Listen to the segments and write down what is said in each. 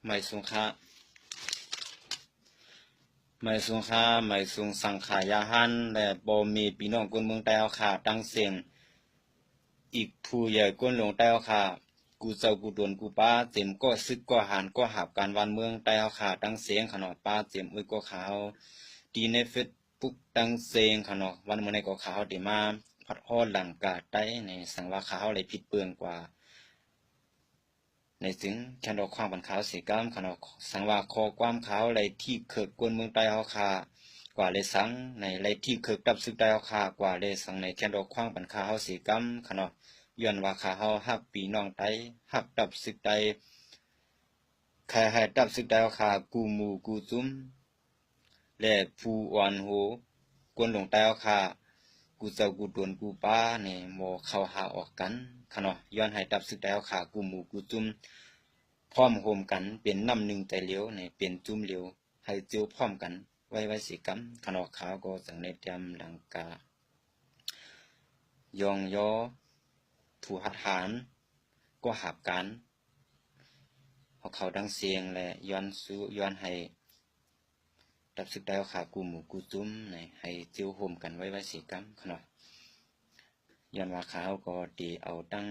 ไม่สุงค่าไม่สุงค่าไม่สุงสังขายาหันและบ่มีพี่น้องคนเมืองใต้เอาขาตั้งเสียงอีกผู้ใหญ่ก้นลงใต้เอาขากูเจ้ากูโดนกูป้าเจ็มก็ซึกก็หันก็หับการวันเมืองใต้เอาขาตั้งเสียงขนอดป้าเจ็มอุ้ยก็ขาวดีในเฟซบุ๊กตั้งเสียงขนอดวันเมื่อในก็ขาวเดี๋ยวมาพัดฮอดหลังกาใต้ในสังว่าขาวอะไรผิดเปลืองกว่าในถึงแค่ดอกความบันขาวสีก้ามขนอสังว่าคอความขาวอะไรที่เกิดกวนเมืองใต้เอาขากว่าเลยสังในอะไรที่เกิดดับซึกใต้เอาขากว่าเลยสังในแค่ดอกความบันขาวสีก้ามขนอย้อนว่าขาเฮาฮักปีน้องไตฮักดับซึกใดใครให้ดับซึกใดเอาขากูหมู่กูจุ้มและผู้อ่อนโหกวนหลงใต้เอาขากูเจ้ากูโดนกูป้าเนี่ยโมเข้าหาออกกันขนอย้อนให้ดับซึกใดเอาขากูหมู่กูจุ้มพร้อมโฮมกันเป็นน้ำหนึ่งแต่เหลียวเนี่ยเป็นจุ้มเหลียวให้เจียวพร้อมกันไว้สิกรรมขนอขาวก็สังในเตรียมหลังกายองยอผู้หัดหารก็หับกันเอาเขาดังเสียงและย้อนให้ดับซึกได้เอาขากูหมู่กูจุ้มให้เจียวโฮมกันไว้สิกรรมขนอย้อนว่าขาวก็ดีเอาตั้ง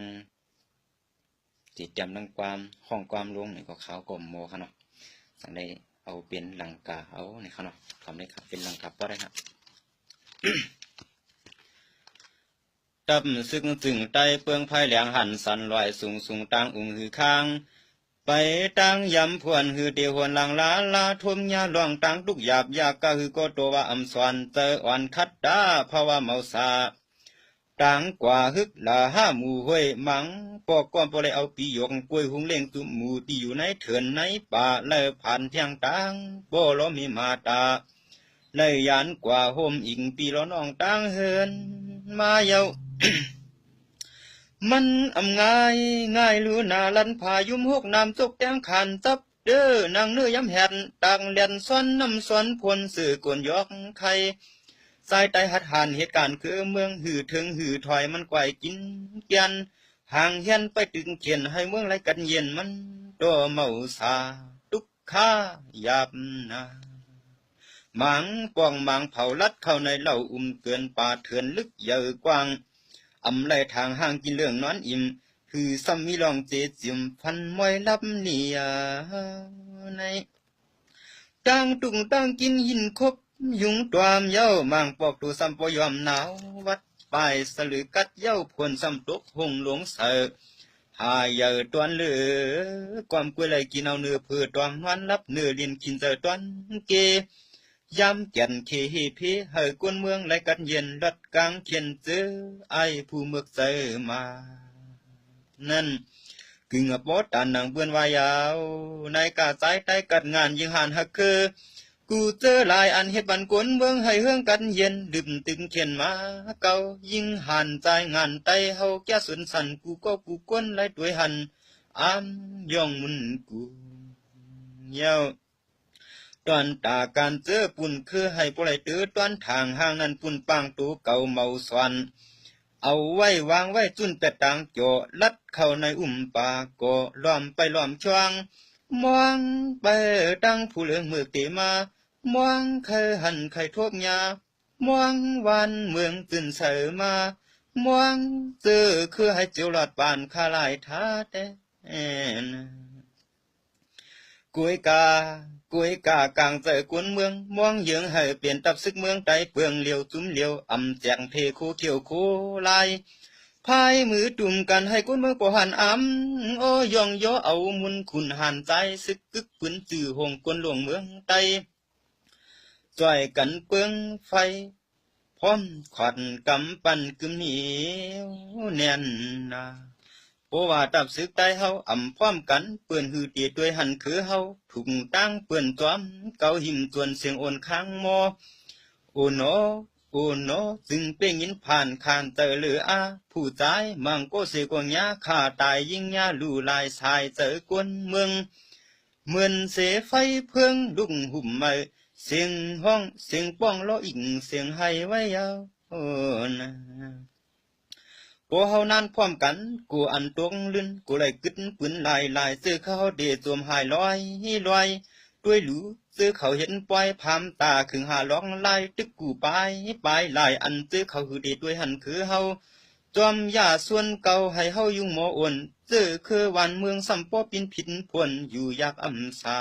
จิตจำตั้งความห้องความลงนี่ก็ขาวก็โมขนอสังได้เอาเป็นหลังกาเอาในขนอทำได้ครับเป็นหลังกับก็ได้ครับ ดับซึกถึงใต้เปืองไผ่แหลงหันสันลอยสูงตั้งอุ้งหือข้างไปตั้งยำพวนหือเดียวหวนหลังลาทุ่มยาล่องตั้งทุกหยาบยากก็หือก็ตัวว่าอำสวนเตออ่อนคัดดาภาวะเมาสาต่างกว่าฮึกลาห้าหมู่ห้วยมังปอกก้อนปอเลยเอาปีหยกกล้วยหุงเล่งตุ่มหมู่ที่อยู่ในเถื่อนในป่าเลยผ่านเที่ยงตังบ่ล้อมีมาตาเลยยานกว่าโฮมอิงปีล้อน้องตังเฮินมาเยา มันง่ายหรือนาลันพายุมหกน้ำจกแตงขันจับเด้อนางเนื้อยำแหดต่างเลียนซ้อนน้ำซ้อนพลสื่อกวนยอกไข่สายไตหัดหันเหตุการณ์คือเมืองหือถึงหือถอยมันไกวกินเกียนห่างเฮียนไปถึงเขียนให้เมืองไรกันเย็นมันตัวเมาสาตุกข้ายาบนาหมางปองหมางเผาลัดเข้าในเหล่าเกินป่าเถื่อนลึกเยอะกว้างอำไลทางห่างกินเรื่องนอนอิ่มคือซ้ำมีลองเจจิมพันมวยลับเนียในตั้งตุงตั้งกินหินคบยุงตวามเย้ามังปอกตัวซ้ำปอยอมหนาววัดปลายสลือกัดเย้าพวนซ้ำตกหงหลวงเสือหายเยอะตวนเหลือความกล้วยไหลกินเอาเนื้อเพื่อตวงวันรับเนื้อเลียนกินเจอตวนเกยำแก่นเคฮีพีเฮกวนเมืองไรกันเย็นรัดกลางเขียนเจอไอผู้เมือกเจอมานั่นกึ่งปอดตานนางเบือนวายาวในกาใจใต้กัดงานยิงหันฮักคือกูเจอลายอันเฮ็ดบันกวนเมืองให้เฮืองกันเย็นดื่มตึงเขียนมาเก่ายิงหันใจงานไตเฮาแก่สุนสันกูก็กูก้นไรด้วยหันอามย่องมุนกูเย้าตอนตาการเจอปุ่นคือให้ปล่อยตื้อตอนทางห้างนั้นปุ่นปังตูเก่าเมาสวนเอาไว้วางไว้จุนเป็ดต่างโจลัดเข้าในป่าก็ล้อมไปล้อมช่วงมองไปตั้งผู้เหลืองมือตีมามองเคยหันเคยทบยามองวันเมืองตื่นเสือมามองเจอคือให้เจียวหลอดปานคาลายท้าแต่กุยกากลางเจอกวนเมืองมองเยืองให้เปลี่ยนตับซึกเมืองไตเปลืองเหลียวจุ้มเหลียวอำแจงเพคูเขียวคูลายพายมือตุ่มกันให้กวนเมืองก็หันโอยองย่อเอามุนขุนหันใจซึกกึกปืนจื้อหงกวนหลวงเมืองไตจ่อยกันเปลืองไฟพร้อมขวัญกำปั้นกึมเหนียวแน่นนาเพราะว่าตับซึกใต้เฮาอำพร้อมกันเปื่อนหือตีด้วยหันคือเฮาถุงตั้งเปื่อนจอมเกาหิมจวนเสียงโอนค้างมอโอโนจึงเป้งยินผ่านคานเตอเหลืออาผู้ใจมังโกเสกวงยาข้าตายยิ่งยาลู่ลายสายเจอกวนเมืองเหมือนเสไฟเพื่องลุกหุ่มไม่เสียงห้องเสียงป้องล้ออิงเสียงไห้ไว้ยาวโอ้นะ พอเฮานั้นพร้อมกันกูอันตวงลื่นกูเลยกึดปืนลายซื้อเขาเดสวมหายลอยด้วยหลูซื้อเขาเห็นปล่อยพามตาขึงหาร้องไล่ตึกกูไปลายอันซื้อเขาหือเดด้วยหันคือเฮาจอมยาส่วนเก่าให้เฮายุ่งหมออ่อนซื้อคือวันเมืองสัมปอปินผินพวนอยู่อยากอำสา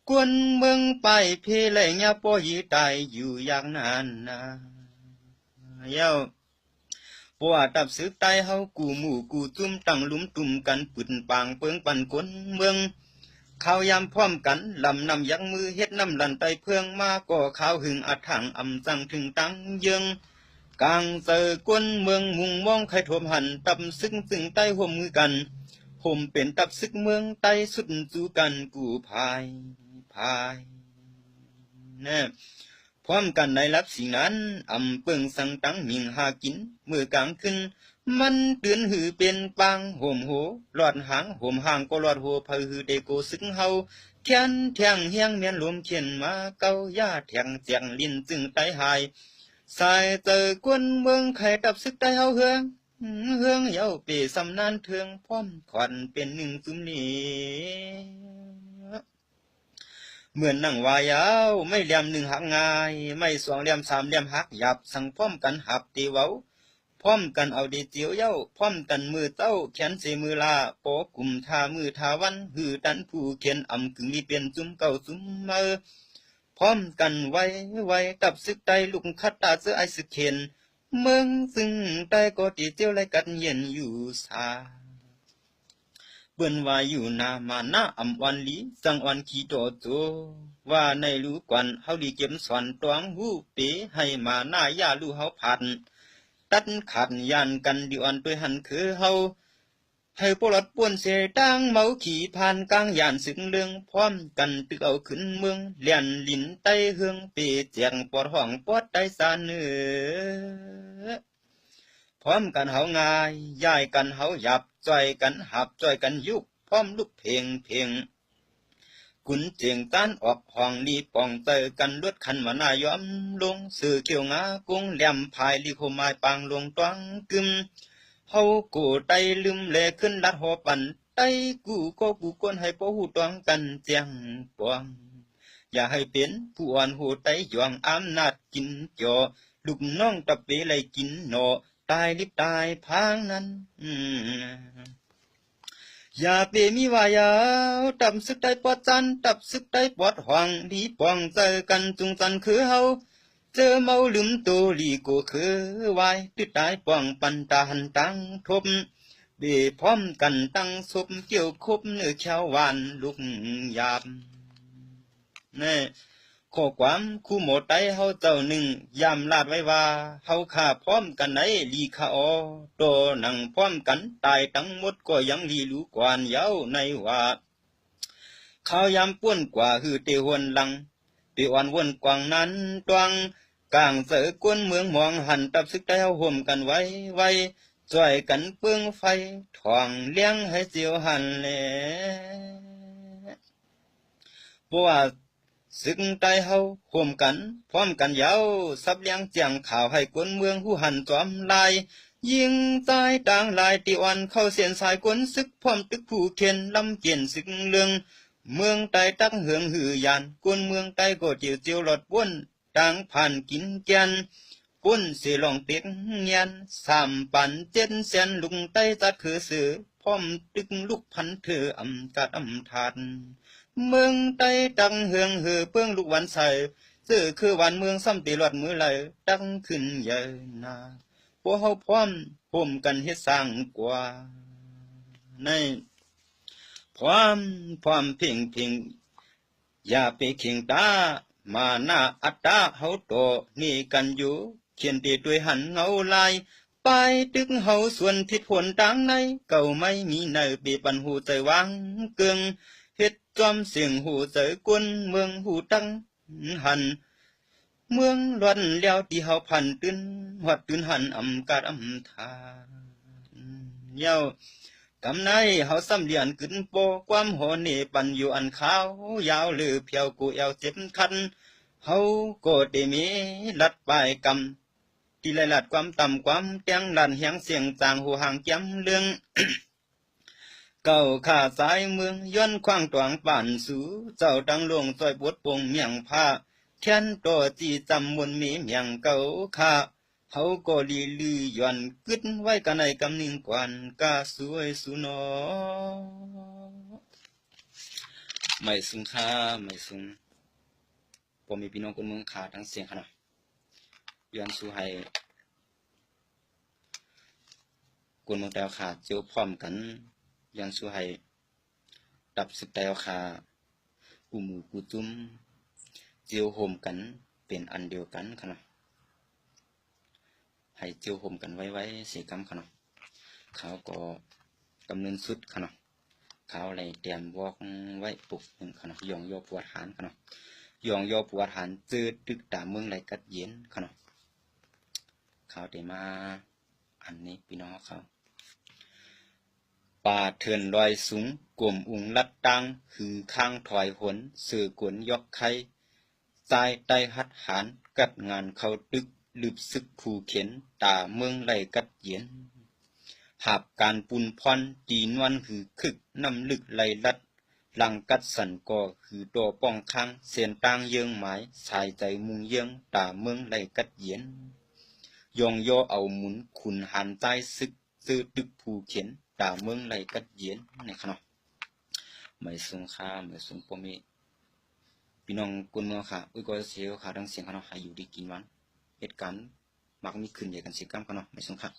กวนเมืองไปเพลยาปอยีตายอยู่อย่างนานนาเย้าเพราะว่าตับซึกตายเฮากูหมู่กูจุ่มตั้งลุมตุ่มกันปืนปางเปิงปันคนเมืองข้าวยามพร้อมกันลำนำยักมือเฮ็ดน้ำลันไตเพื่องมาก่อข้าวหึงอัดถังอำจังถึงตังเยิงกลางเจอกวนเมืองมุงมองใครทวมหันตับซึกซึ่งใต้ห่วมมือกันห่มเป็นตับซึกเมืองใต้สุดจูกันกูพายแน่พร้อมกันในรับสิ่งนั้นอำเปิงสังตังมิงหากินเมื่อกลางขึ้นมันเตือนหือเป็นปางห่มโหหลอดหางห่มห่างก็หลอดหัวเพอเดโกซึงเฮาเทียนแทงเฮียงเมียนลมเขียนมาเก้าย่าแทงเจียงลิ้นจึงไตหายสายเตอกวนเมืองไข่ตับซึกไตเฮาเฮืองเยาเปสำนานเทืองพร้อมขวัญเป็นหนึ่งซุมนี้เหมือนนั่งวายาวไม่เหลี่ยมหนึ่งหักง่ายไม่สองเหลี่ยมสามเหลี่ยมหักหยับสั่งพร้อมกันหับตีเว้าพร้อมกันเอาดีเจียวเย้าพร้อมกันมือเต้าแขนเสมือลาโปกลุ่มทามือทาวันหือดันผู้เขียนอำกึ่งลีเปลี่ยนจุ้มเก่าจุ้มเมื่อพร้อมกันไว้ตับซึกไตลุกคัดตาเสื้อไอซึกเข็นเมืองซึ่งไตก็ตีเจียวไล่กันเย็นอยู่สาเปิ้นว่าอยู่นามานาอำวันลีสังวันขีโตโตว่าในรู้กวนเฮาดีเก็บสอนตวงหูเปให้มาหน้ายาลูเฮาผัดตัดขัดยันกันดิอ่อนด้วยหันคือเฮาให้ปลดป่วนเสดังเมาขี่ผ่านกลางยานสึงเรื่องพร้อมกันตึกเอาขึ้นเมืองเลียนลิ้นไตเฮืองเปเจียงปอดห้องปอดไตสานเนื้อพร้อมกันเฮาง่ายย้ายกันเฮาหยับจ่อยกันหับจ่อยกันยุบพร้อมลุกเพลงกุนเจียงต้านออกห้องลีปองเตอกันลวดขันมานายอมลงสื่อเขียวงากุ้งแหลมพายลีโคมายปางลงตวังกึมเฮากูไตลืมเลขึ้นลัดหอปันไตกูก็กูก้นให้ปอหูตวังกันเจียงปวงอย่าให้เป็นผู้อ่อนหูไตหยวงอำนาจกินจอลูกน้องตะเปไลกินหนอตายลิบตายพังนั้นอย่าเปมีวายาวตับซึกได้ปอดจันตับซึกได้ปอดห่วงดีปองเจอกันจุงจันคือเฮาเจอเมาลืมตัวลีกูคือวายตึดตายปองปันตาหันตังทบเบพร้อมกันตั้งศพเกี่ยวคบเนื้อเขียวหวานลุกยามแน่ข้อความคู่หมดไตเฮาเจ้าหนึ่งยามลาดไว้ว่าเฮาฆ่าพร้อมกันไหนลีคาออโตนั่งพร้อมกันตายทั้งหมดก็ยังลีรู้กวนเย้าในว่าข้าวยามป้วนกว่าคือเตหวนหลังเปอ่อนวนกวางนั้นตวงกลางเสือกวนเมืองมองหันตับซึกไตเฮาห่มกันไว้ช่วยกันเปื้องไฟถ่องเลี้ยงให้เจียวหันแลเพราะว่าซึกไตเฮาห่มกันพร้อมกันยาวซับเลี้ยงเจียงข่าวให้กวนเมืองหูหันจอมลายยิงใจต่างลายติวันเข้าเสียนสายกวนซึกพร้อมตึกผู้เขียนลำเกียนซึกเลืองเมืองใต้ตักเหืองหือยานกวนเมืองใต้ก็เจียวหลอดป้วนต่างผ่านกินแกนปุ้นเสียลองเต็กยันสามปันเจ็ดแสนลุงใต้จัดคือเสือพร้อมตึกลูกพันเธออำกัดอำทานเมืองใต้ตังเหืองหือเปื้องลูกวันใส่ซื้อคือวันเมืองซ้ำตีหลอดมือไหลตั้งขึ้นใหญ่นาพวกเฮาพร้อมห่มกันเฮ็ดสร้างกว่าในพร้อมเพ่งอย่าไปเข่งตามาหน้าอัตตาเฮาโตนี่กันอยู่เขียนตีด้วยหันเงาลายไปตึกเฮาส่วนทิศผลต่างในเก่าไม่มีในปีปันหูใจวางเกืองเฮ็ดจอมเสียงหูเจอกวนเมืองหูตั้งหันเมืองล้วนแล้วที่เฮาพันตื่นหอดตื่นหันอำกาดอำทานยาวกำไนเฮาซ้ำเลียนขึ้นโปความโหนนี่ปันอยู่อันขาวยาวหรือเพียวกูเอวเจ็บคันเฮาก็ได้มีลัดปลายกำ ตีไลลัดความต่ำความเตียงลันเฮียงเสียงจางหูห่างเกียมเรื่อง เก่าข้าสายเมืองย้อนขวางตวงป่านสูเจ้าดังหลวงซอยบดปงเมียงผ้าเทียนตัวจีจำมนมีเมียงเก่าข้าเขาก็ลีลือย้อนกึดไว้กันในกำนิ่งกวนกาสวยสุนอไม่สุงค่าไม่สุงผมมีพี่น้องคนเมืองขาทั้งเสียงขนาดย้อนสู่ให้คนเมืองแตวขาเจียวพร้อมกันยังสู้ให้ดับสึกแตวขากูหมูกูตุ้มเจียวโฮมกันเป็นอันเดียวกันขนาดให้เจียวโฮมกันไว้เสียกรรมขนาดเขาก็กำเนินสุดขนาดเขาอะไรเตรียมวอกไว้ปลุกหนึ่งขนาดยองยอปวดหานขนาดยองยอปวดหานเจอตึกตาเมืองไรกัดเย็นขนาดเขาได้มาอันนี้พี่น้องเขาป่าเถื่อนลอยสูงกลมอุงลัดตังคือข้างถอยหนสื่อกวนยกไข่ใจไตหัดหานกัดงานเขาตึกลืบซึกขู่เข็นตาเมืองไหลกัดเย็นหาบการปุนพรจีนวันคือคึกน้ำลึกไหลลัดหลังกัดสันก่อคือตัวป้องค้างเสียนตางเยืองหมายสายใจมุงเยืองตาเมืองไหลกัดเย็นยองย่อเอาหมุนขุนหันใจซึกซื้อตึกผูเข็นตาเมืองไหลกัดเย็นในขณะไม่สงค่าไม่สงปมีพี่น้องคนเมืองค่ะอุ้ยก็เสียขาทั้งเสียงขณะหายอยู่ดีกินวันเหตุการณ์มักมีขึ้นใหญ่กันเสียกรรมขณะไม่สงค่า